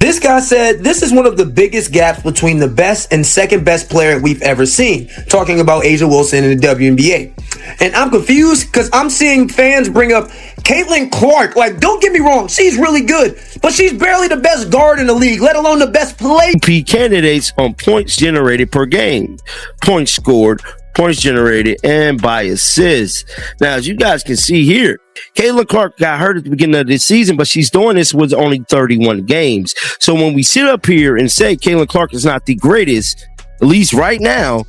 This guy said this is one of the biggest gaps between the best and second best player we've ever seen, talking about Asia Wilson in the WNBA. And I'm confused because I'm seeing fans bring up Caitlin Clark. Like, don't get me wrong, she's really good, but she's barely the best guard in the league, let alone the best player. MVP candidates on points generated per game, points scored, points generated, and by assists. Now, as you guys can see here, Caitlin Clark got hurt at the beginning of this season, but she's doing this with only 31 games. So when we sit up here and say Caitlin Clark is not the greatest, at least right now,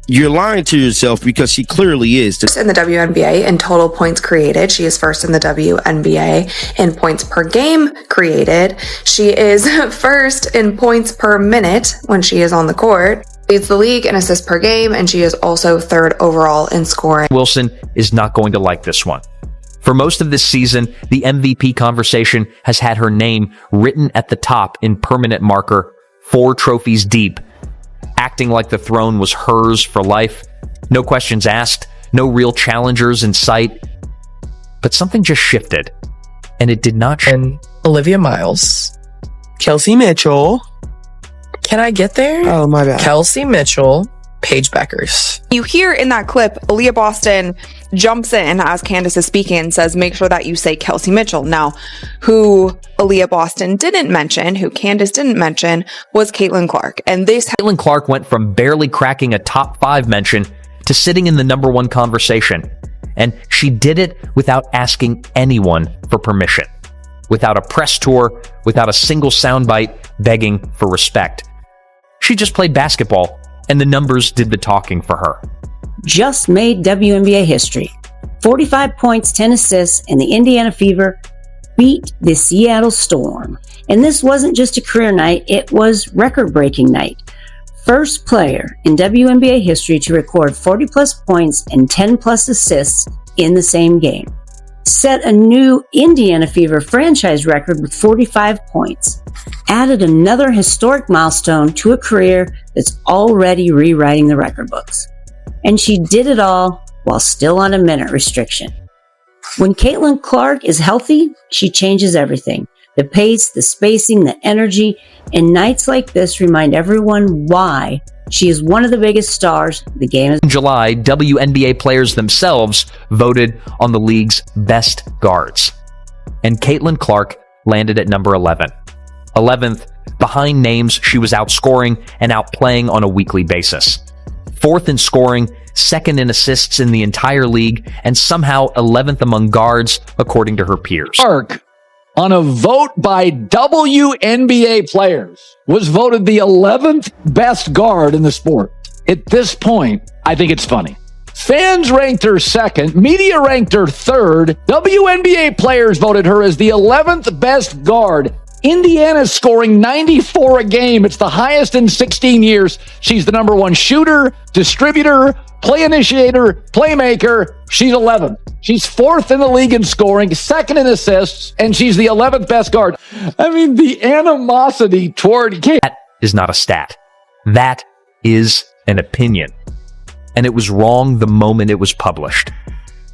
you're lying to yourself because she clearly is. In the WNBA in total points created, she is first in the WNBA in points per game created. She is first in points per minute when she is on the court. Leads the league in assists per game, and she is also third overall in scoring. Wilson is not going to like this one. For most of this season, the MVP conversation has had her name written at the top in permanent marker, 4 trophies deep, acting like the throne was hers for life. No questions asked, no real challengers in sight. But something just shifted, and it did not. And Olivia Miles. Kelsey Mitchell. Can I get there? Oh, my bad. Kelsey Mitchell, Paige Beckers. You hear in that clip, Aaliyah Boston jumps in as Candace is speaking and says, make sure that you say Kelsey Mitchell. Now, who Aaliyah Boston didn't mention, who Candace didn't mention, was Caitlin Clark. And Caitlin Clark went from barely cracking a top 5 mention to sitting in the number 1 conversation. And she did it without asking anyone for permission, without a press tour, without a single soundbite begging for respect. She just played basketball, and the numbers did the talking for her. Just made WNBA history. 45 points, 10 assists, and the Indiana Fever beat the Seattle Storm. And this wasn't just a career night, it was record-breaking night. First player in WNBA history to record 40-plus points and 10-plus assists in the same game. Set a new Indiana Fever franchise record with 45 points. Added another historic milestone to a career that's already rewriting the record books. And she did it all while still on a minute restriction. When Caitlin Clark is healthy, she changes everything. The pace, the spacing, the energy, and nights like this remind everyone why she is one of the biggest stars the game is. In July, WNBA players themselves voted on the league's best guards. And Caitlin Clark landed at number 11. 11th, behind names she was outscoring and outplaying on a weekly basis. 4th in scoring, 2nd in assists in the entire league, and somehow 11th among guards, according to her peers. Clark, on a vote by WNBA players, was voted the 11th best guard in the sport. At this point, I think it's funny. Fans ranked her 2nd, media ranked her 3rd, WNBA players voted her as the 11th best guard. Indiana's scoring 94 a game. It's the highest in 16 years. She's the number 1 shooter, distributor, play initiator, playmaker. She's 11th. She's 4th in the league in scoring, 2nd in assists, and she's the 11th best guard. I mean, the animosity toward Kate. That is not a stat. That is an opinion. And it was wrong the moment it was published.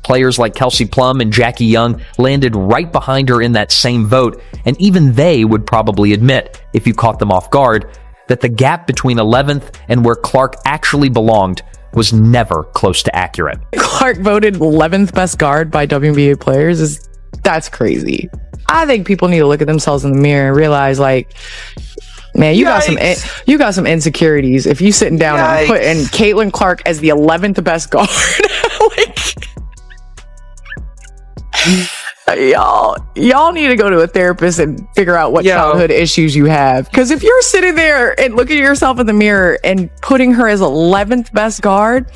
Players like Kelsey Plum and Jackie Young landed right behind her in that same vote, and even they would probably admit, if you caught them off guard, that the gap between 11th and where Clark actually belonged was never close to accurate. Clark voted 11th best guard by WNBA players. That's crazy. I think people need to look at themselves in the mirror and realize, like, man, you got some insecurities if you sitting down and putting Caitlin Clark as the 11th best guard. Like, y'all need to go to a therapist and figure out what childhood issues you have. Because if you're sitting there and looking at yourself in the mirror and putting her as 11th best guard,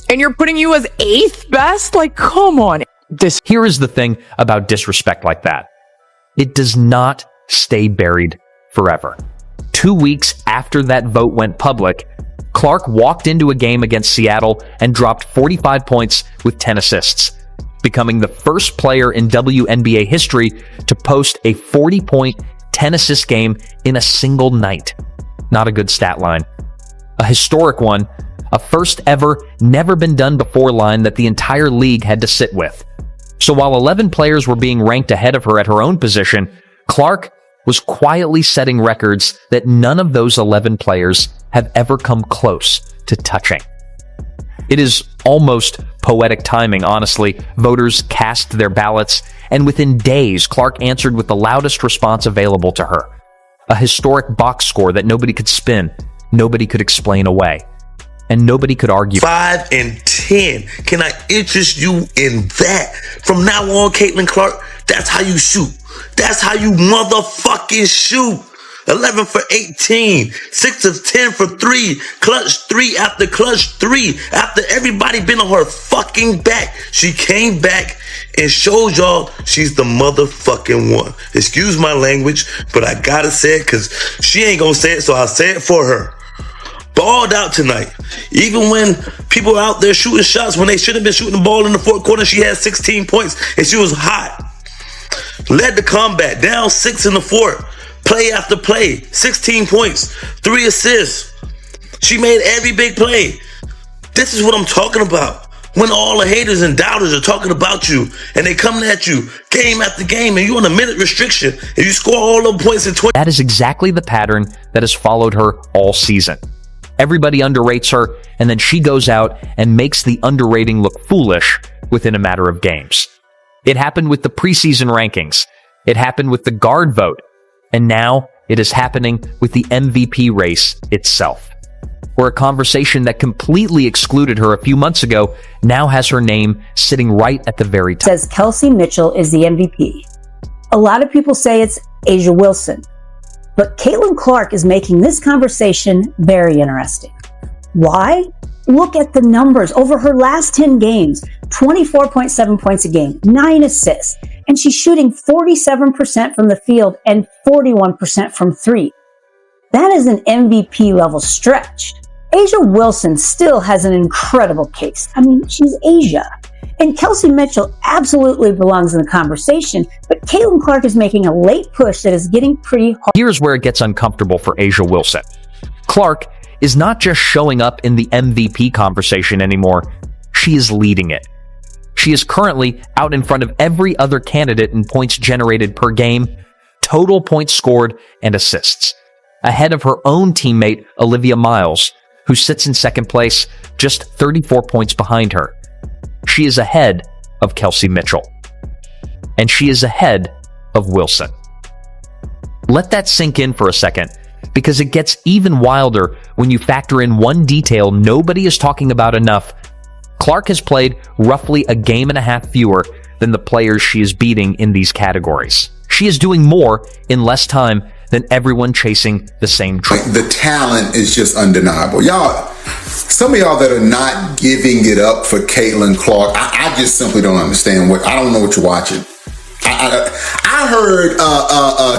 and you're putting you as 8th best, like, come on. Here is the thing about disrespect like that. It does not stay buried forever. 2 weeks after that vote went public, Clark walked into a game against Seattle and dropped 45 points with 10 assists, becoming the first player in WNBA history to post a 40-point, 10-assist game in a single night. Not a good stat line. A historic one, a first ever, never been done before line that the entire league had to sit with. So while 11 players were being ranked ahead of her at her own position, Clark was quietly setting records that none of those 11 players have ever come close to touching. It is almost poetic timing, honestly. Voters cast their ballots, and within days, Clark answered with the loudest response available to her. A historic box score that nobody could spin, nobody could explain away, and nobody could argue. 5 and 10. Can I interest you in that? From now on, Caitlin Clark, that's how you shoot. That's how you motherfucking shoot. 11 for 18, 6 of 10 for 3, clutch 3 after clutch 3. After everybody been on her fucking back, she came back and showed y'all she's the motherfucking one. Excuse my language, but I gotta say it because she ain't gonna say it, so I'll say it for her. Balled out tonight. Even when people are out there shooting shots when they should have been shooting the ball in the fourth quarter, she had 16 points and she was hot. Led the comeback, down 6 in the fourth. Play after play, 16 points, 3 assists. She made every big play. This is what I'm talking about. When all the haters and doubters are talking about you and they coming at you game after game and you on a minute restriction and you score all the points in 20. That is exactly the pattern that has followed her all season. Everybody underrates her, and then she goes out and makes the underrating look foolish within a matter of games. It happened with the preseason rankings. It happened with the guard vote. And now it is happening with the MVP race itself, where a conversation that completely excluded her a few months ago now has her name sitting right at the very top. Says Kelsey Mitchell is the MVP. A lot of people say it's A'ja Wilson, but Caitlin Clark is making this conversation very interesting. Why? Look at the numbers. Over her last 10 games, 24.7 points a game, 9 assists, and she's shooting 47% from the field and 41% from 3. That is an MVP level stretch. A'ja Wilson still has an incredible case. I mean, she's A'ja. And Kelsey Mitchell absolutely belongs in the conversation, but Caitlin Clark is making a late push that is getting pretty hard. Here's where it gets uncomfortable for A'ja Wilson. Clark is not just showing up in the MVP conversation anymore, she is leading it. She is currently out in front of every other candidate in points generated per game, total points scored, and assists, ahead of her own teammate Olivia Miles, who sits in second place, just 34 points behind her. She is ahead of Kelsey Mitchell. And she is ahead of Wilson. Let that sink in for a second, because it gets even wilder when you factor in one detail nobody is talking about enough. Clark has played roughly a game and a half fewer than the players she is beating in these categories. She is doing more in less time than everyone chasing the same dream. The talent is just undeniable. Y'all, some of y'all that are not giving it up for Caitlin Clark, I just simply don't understand I don't know what you're watching. I heard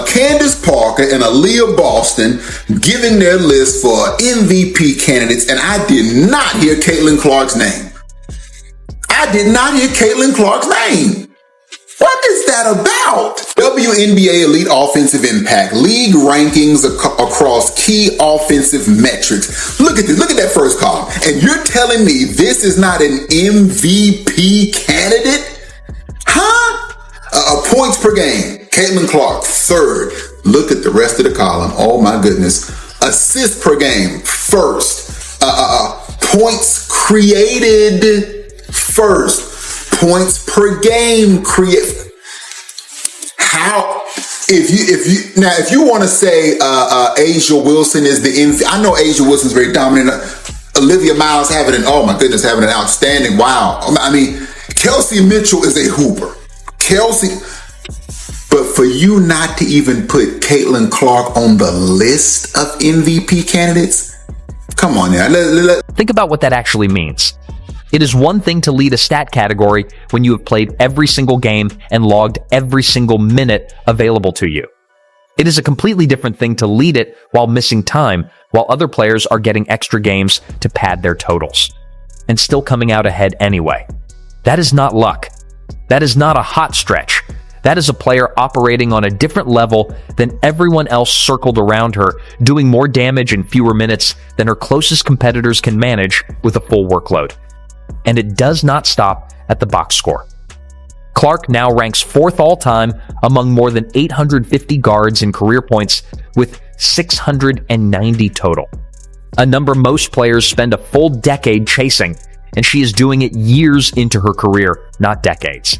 Candace Parker and Aaliyah Boston giving their list for MVP candidates, and I did not hear Caitlin Clark's name. I did not hear Caitlin Clark's name. What is that about? WNBA Elite Offensive Impact, league rankings across key offensive metrics. Look at this. Look at that first column. And you're telling me this is not an MVP candidate? Huh? Points per game. Caitlin Clark, third. Look at the rest of the column. Oh my goodness. Assists per game, first. Points created, first. Points per game created. How? If you want to say A'ja Wilson is the MVP, I know A'ja Wilson's very dominant. Olivia Miles having an outstanding. Wow. I mean, Kelsey Mitchell is a hooper. But for you not to even put Caitlin Clark on the list of MVP candidates, come on now. Think about what that actually means. It is one thing to lead a stat category when you have played every single game and logged every single minute available to you. It is a completely different thing to lead it while missing time, while other players are getting extra games to pad their totals, and still coming out ahead anyway. That is not luck. That is not a hot stretch. That is a player operating on a different level than everyone else circled around her, doing more damage in fewer minutes than her closest competitors can manage with a full workload. And it does not stop at the box score. Clark now ranks 4th all-time among more than 850 guards in career points with 690 total. A number most players spend a full decade chasing, and she is doing it years into her career, not decades.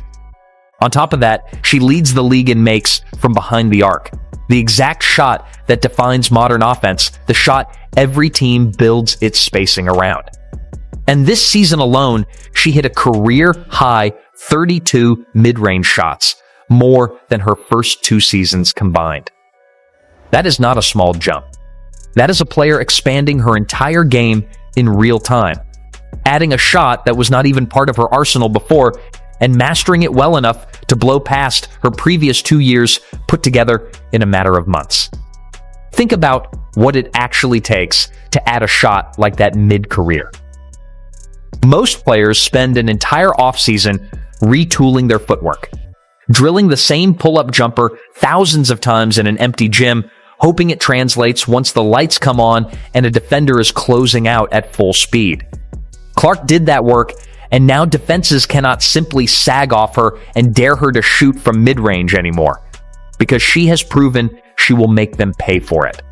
On top of that, she leads the league in makes from behind the arc, the exact shot that defines modern offense, the shot every team builds its spacing around. And this season alone, she hit a career-high 32 mid-range shots, more than her first 2 seasons combined. That is not a small jump. That is a player expanding her entire game in real time, adding a shot that was not even part of her arsenal before, and mastering it well enough to blow past her previous 2 years put together in a matter of months. Think about what it actually takes to add a shot like that mid-career. Most players spend an entire offseason retooling their footwork, drilling the same pull-up jumper thousands of times in an empty gym, hoping it translates once the lights come on and a defender is closing out at full speed. Clark did that work, and now defenses cannot simply sag off her and dare her to shoot from mid-range anymore, because she has proven she will make them pay for it.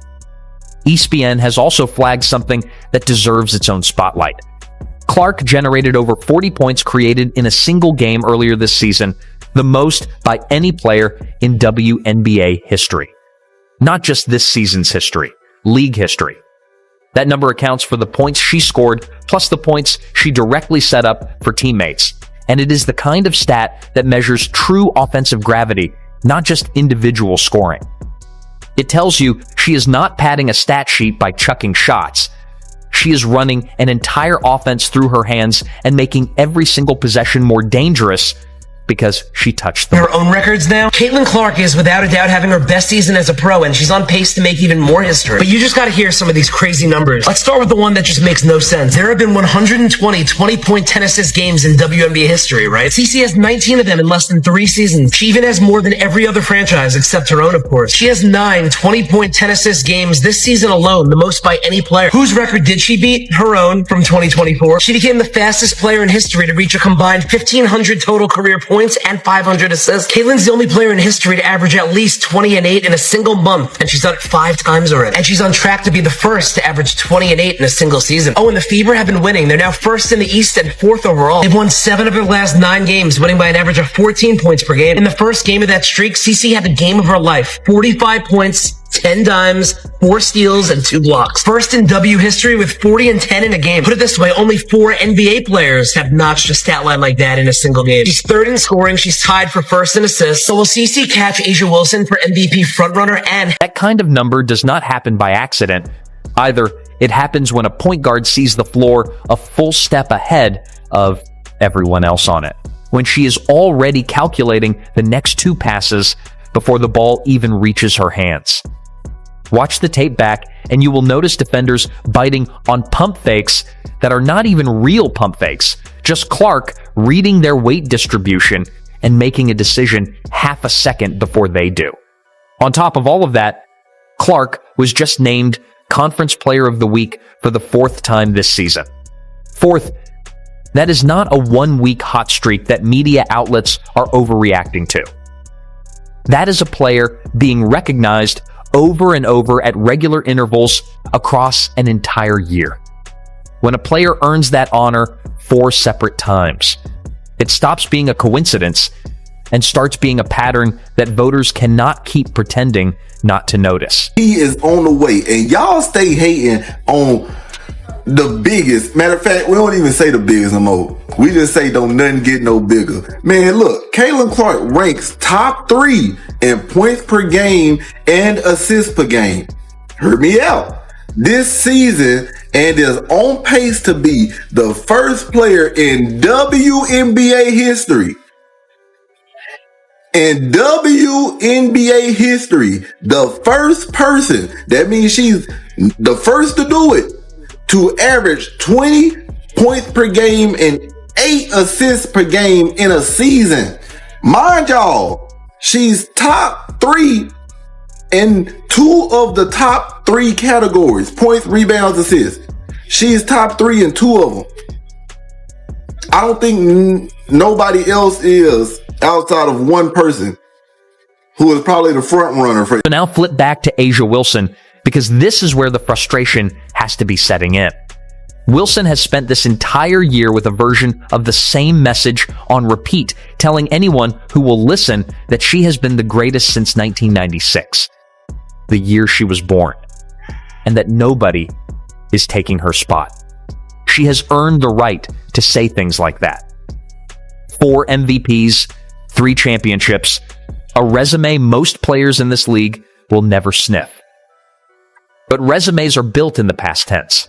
ESPN has also flagged something that deserves its own spotlight. Clark generated over 40 points created in a single game earlier this season, the most by any player in WNBA history. Not just this season's history, league history. That number accounts for the points she scored, plus the points she directly set up for teammates. And it is the kind of stat that measures true offensive gravity, not just individual scoring. It tells you she is not padding a stat sheet by chucking shots. She is running an entire offense through her hands and making every single possession more dangerous because she touched them. Her own records now. Caitlin Clark is without a doubt having her best season as a pro, and she's on pace to make even more history. But you just got to hear some of these crazy numbers. Let's start with the one that just makes no sense. There have been 120 20-point 10-assist games in WNBA history, right? CC has 19 of them in less than 3 seasons. She even has more than every other franchise except her own, of course. She has 9 20-point 10-assist games this season alone, the most by any player. Whose record did she beat? Her own from 2024. She became the fastest player in history to reach a combined 1,500 total career points and 500 assists. Caitlin's the only player in history to average at least 20 and 8 in a single month, and she's done it 5 times already. And she's on track to be the first to average 20 and 8 in a single season. Oh, and the Fever have been winning. They're now first in the East and 4th overall. They've won 7 of their last 9 games, winning by an average of 14 points per game. In the first game of that streak, CC had the game of her life. 45 points, 10 dimes, 4 steals, and 2 blocks. First in W history with 40 and 10 in a game. Put it this way, only 4 NBA players have notched a stat line like that in a single game. She's 3rd in scoring. She's tied for 1st in assists. So will CC catch A'ja Wilson for MVP frontrunner? And that kind of number does not happen by accident. Either it happens when a point guard sees the floor a full step ahead of everyone else on it, when she is already calculating the next 2 passes before the ball even reaches her hands. Watch the tape back, and you will notice defenders biting on pump fakes that are not even real pump fakes, just Clark reading their weight distribution and making a decision half a second before they do. On top of all of that, Clark was just named Conference Player of the Week for the 4th time this season. 4th, that is not a 1-week hot streak that media outlets are overreacting to. That is a player being recognized over and over at regular intervals across an entire year. When a player earns that honor 4 separate times, it stops being a coincidence and starts being a pattern that voters cannot keep pretending not to notice. He is on the way, and y'all stay hating on the biggest. Matter of fact, we don't even say the biggest no more. We just say don't nothing get no bigger. Man, look, Caitlin Clark ranks top 3 in points per game and assists per game. Hear me out. This season, and is on pace to be the first player in WNBA history. In WNBA history, the first person, that means she's the first to do it, to average 20 points per game and 8 assists per game in a season. Mind y'all, she's top 3 in 2 of the top 3 categories, points, rebounds, assists. She's top 3 in 2 of them. I don't think nobody else is outside of one person who is probably the front runner for. So now flip back to A'ja Wilson, because this is where the frustration has to be setting in. Wilson has spent this entire year with a version of the same message on repeat, telling anyone who will listen that she has been the greatest since 1996, the year she was born, and that nobody is taking her spot. She has earned the right to say things like that. 4 MVPs, 3 championships, a resume most players in this league will never sniff. But resumes are built in the past tense.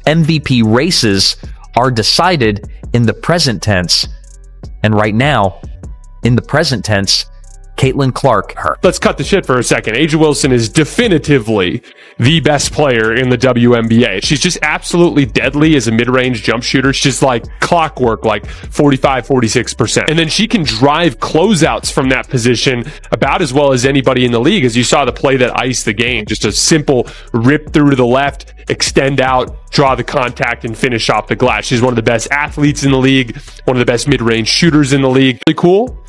MVP races are decided in the present tense. And right now, in the present tense, Caitlin Clark, her. Let's cut the shit for a second. A'ja Wilson is definitively the best player in the WNBA. She's just absolutely deadly as a mid-range jump shooter. She's like clockwork, like 45, 46%. And then she can drive closeouts from that position about as well as anybody in the league. As you saw the play that iced the game, just a simple rip through to the left, extend out, draw the contact, and finish off the glass. She's one of the best athletes in the league, one of the best mid-range shooters in the league. Really cool.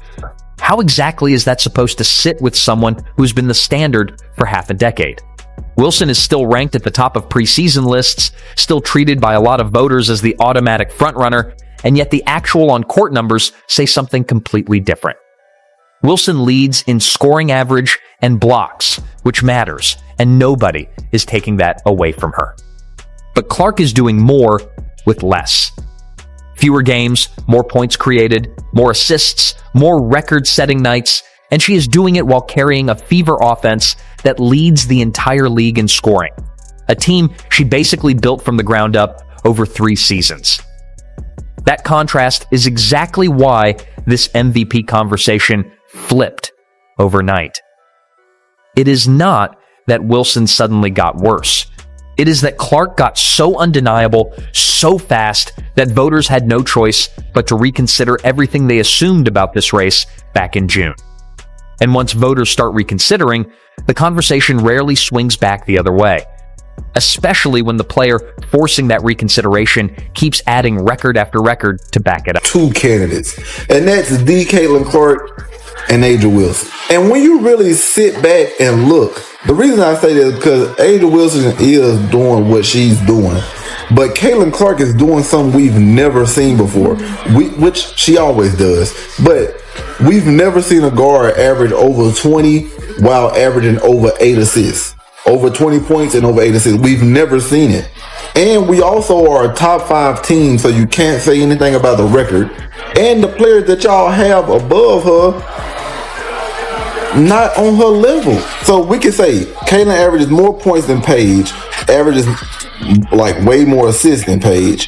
How exactly is that supposed to sit with someone who's been the standard for half a decade? Wilson is still ranked at the top of preseason lists, still treated by a lot of voters as the automatic frontrunner, and yet the actual on-court numbers say something completely different. Wilson leads in scoring average and blocks, which matters, and nobody is taking that away from her. But Clark is doing more with less. Fewer games, more points created, more assists, more record-setting nights, and she is doing it while carrying a fever offense that leads the entire league in scoring. A team she basically built from the ground up over 3 seasons. That contrast is exactly why this MVP conversation flipped overnight. It is not that Wilson suddenly got worse. It is that Clark got so undeniable, so fast, that voters had no choice but to reconsider everything they assumed about this race back in June. And once voters start reconsidering, the conversation rarely swings back the other way, especially when the player forcing that reconsideration keeps adding record after record to back it up. 2 candidates, and that's D. Caitlin Clark and A'ja Wilson. And when you really sit back and look, the reason I say that is because A'ja Wilson is doing what she's doing, but Caitlin Clark is doing something we've never seen before, which she always does. But we've never seen a guard average over 20 while averaging over 8 assists. Over 20 points and over 8 assists. We've never seen it. And we also are a top 5 team, so you can't say anything about the record. And the players that y'all have above her, not on her level. So we can say Caitlin averages more points than Paige, averages like way more assists than Paige,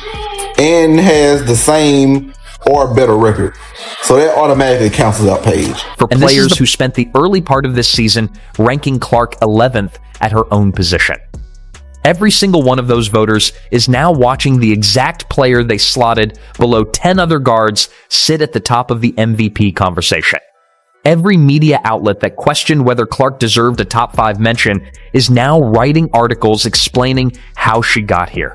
and has the same or better record. So that automatically cancels out Paige. For players who spent the early part of this season ranking Clark 11th at her own position. Every single one of those voters is now watching the exact player they slotted below 10 other guards sit at the top of the MVP conversation. Every media outlet that questioned whether Clark deserved a top 5 mention is now writing articles explaining how she got here.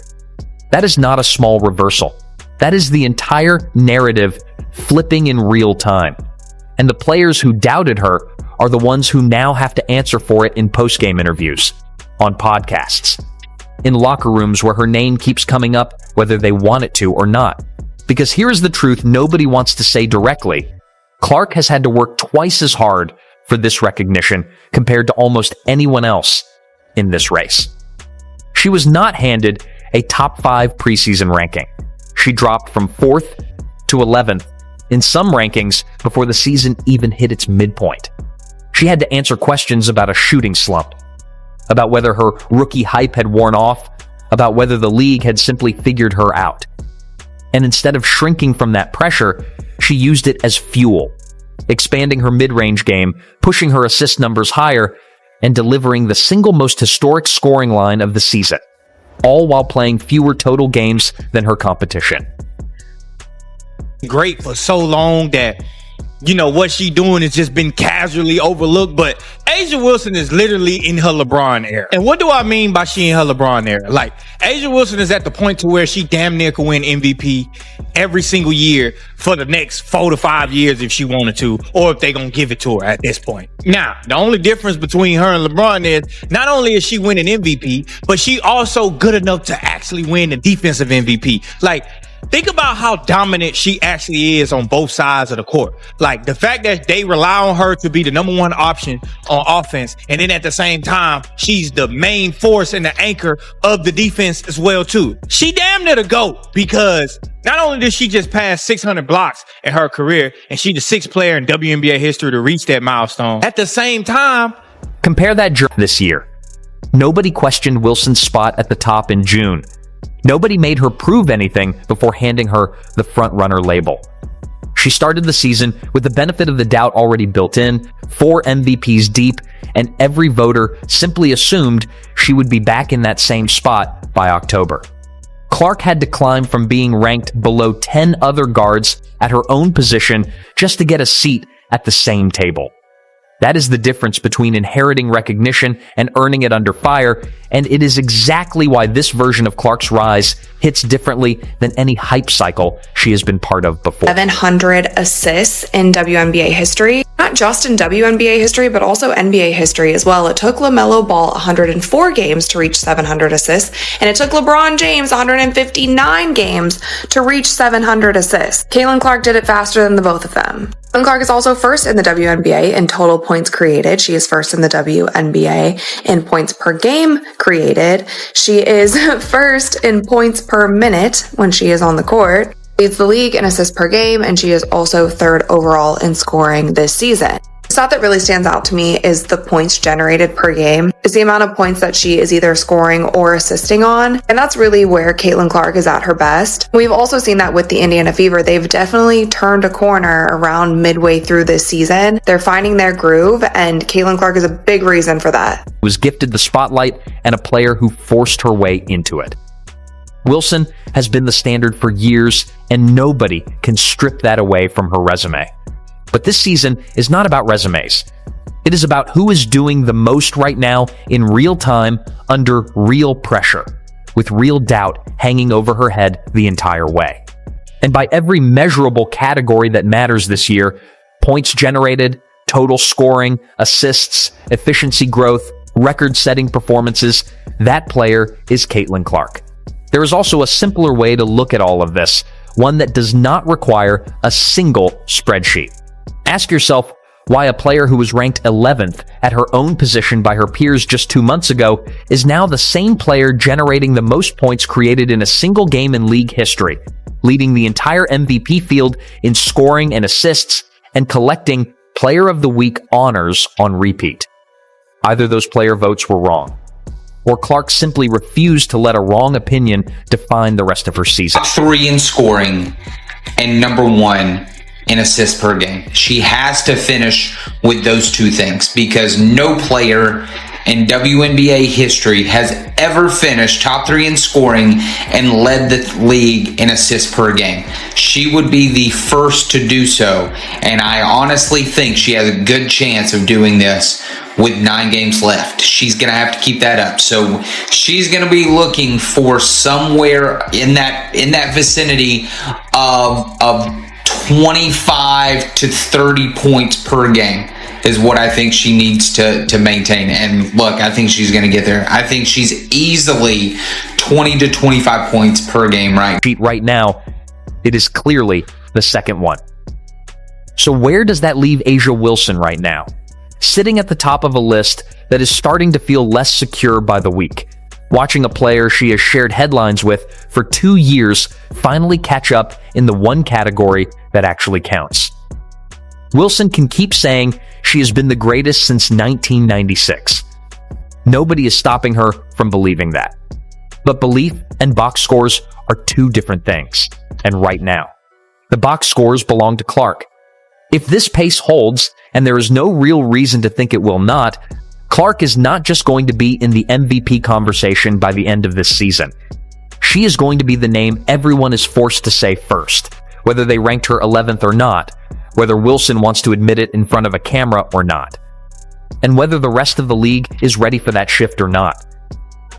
That is not a small reversal. That is the entire narrative flipping in real time. And the players who doubted her are the ones who now have to answer for it in post-game interviews, on podcasts, in locker rooms where her name keeps coming up whether they want it to or not. Because here's the truth nobody wants to say directly. Clark has had to work twice as hard for this recognition compared to almost anyone else in this race. She was not handed a top 5 preseason ranking. She dropped from 4th to 11th in some rankings before the season even hit its midpoint. She had to answer questions about a shooting slump, about whether her rookie hype had worn off, about whether the league had simply figured her out. And instead of shrinking from that pressure, she used it as fuel, expanding her mid-range game, pushing her assist numbers higher, and delivering the single most historic scoring line of the season, all while playing fewer total games than her competition. Great for so long that what she doing has just been casually overlooked. But A'ja Wilson is literally in her LeBron era. And what do I mean by she in her LeBron era? Like, A'ja Wilson is at the point to where she damn near could win MVP every single year for the next 4 to 5 years if she wanted to, or if they gonna give it to her at this point. Now, the only difference between her and LeBron is not only is she winning MVP, but she also good enough to actually win the defensive MVP. Like, think about how dominant she actually is on both sides of the court. Like, the fact that they rely on her to be the number one option on offense, and then at the same time, she's the main force and the anchor of the defense as well, too. She damn near the GOAT, because not only did she just pass 600 blocks in her career, and she's the 6th player in WNBA history to reach that milestone, at the same time, compare that this year. Nobody questioned Wilson's spot at the top in June. Nobody made her prove anything before handing her the front-runner label. She started the season with the benefit of the doubt already built in, 4 MVPs deep, and every voter simply assumed she would be back in that same spot by October. Clark had to climb from being ranked below 10 other guards at her own position just to get a seat at the same table. That is the difference between inheriting recognition and earning it under fire, and it is exactly why this version of Clark's rise hits differently than any hype cycle she has been part of before. 700 assists in WNBA history. Not just in WNBA history, but also NBA history as well. It took LaMelo Ball 104 games to reach 700 assists, and it took LeBron James 159 games to reach 700 assists. Caitlin Clark did it faster than the both of them. Caitlin Clark is also first in the WNBA in total points created. She is first in the WNBA in points per game created. She is first in points per minute when she is on the court. Leads the league in assists per game, and she is also 3rd overall in scoring this season. The stat that really stands out to me is the points generated per game. It's the amount of points that she is either scoring or assisting on, and that's really where Caitlin Clark is at her best. We've also seen that with the Indiana Fever. They've definitely turned a corner around midway through this season. They're finding their groove, and Caitlin Clark is a big reason for that. Was gifted the spotlight and a player who forced her way into it. Wilson has been the standard for years, and nobody can strip that away from her resume. But this season is not about resumes. It is about who is doing the most right now in real time under real pressure, with real doubt hanging over her head the entire way. And by every measurable category that matters this year, points generated, total scoring, assists, efficiency growth, record-setting performances, that player is Caitlin Clark. There is also a simpler way to look at all of this, one that does not require a single spreadsheet. Ask yourself why a player who was ranked 11th at her own position by her peers just 2 months ago is now the same player generating the most points created in a single game in league history, leading the entire MVP field in scoring and assists, and collecting Player of the Week honors on repeat. Either those player votes were wrong, or Clark simply refused to let a wrong opinion define the rest of her season. 3 in scoring and number 1 in assists per game. She has to finish with those 2 things, because no player in WNBA history has ever finished top 3 in scoring and led the league in assists per game. She would be the first to do so, and I honestly think she has a good chance of doing this with 9 games left. She's going to have to keep that up. So she's going to be looking for somewhere in that vicinity of 25 to 30 points per game is what I think she needs to maintain. And look, I think she's going to get there. I think she's easily 20 to 25 points per game right now. It is clearly the second one. So where does that leave A'ja Wilson right now? Sitting at the top of a list that is starting to feel less secure by the week. Watching a player she has shared headlines with for 2 years finally catch up in the one category that actually counts. Wilson can keep saying she has been the greatest since 1996. Nobody is stopping her from believing that. But belief and box scores are 2 different things. And right now, the box scores belong to Clark. If this pace holds, and there is no real reason to think it will not, Clark is not just going to be in the MVP conversation by the end of this season. She is going to be the name everyone is forced to say first, whether they ranked her 11th or not, whether Wilson wants to admit it in front of a camera or not, and whether the rest of the league is ready for that shift or not.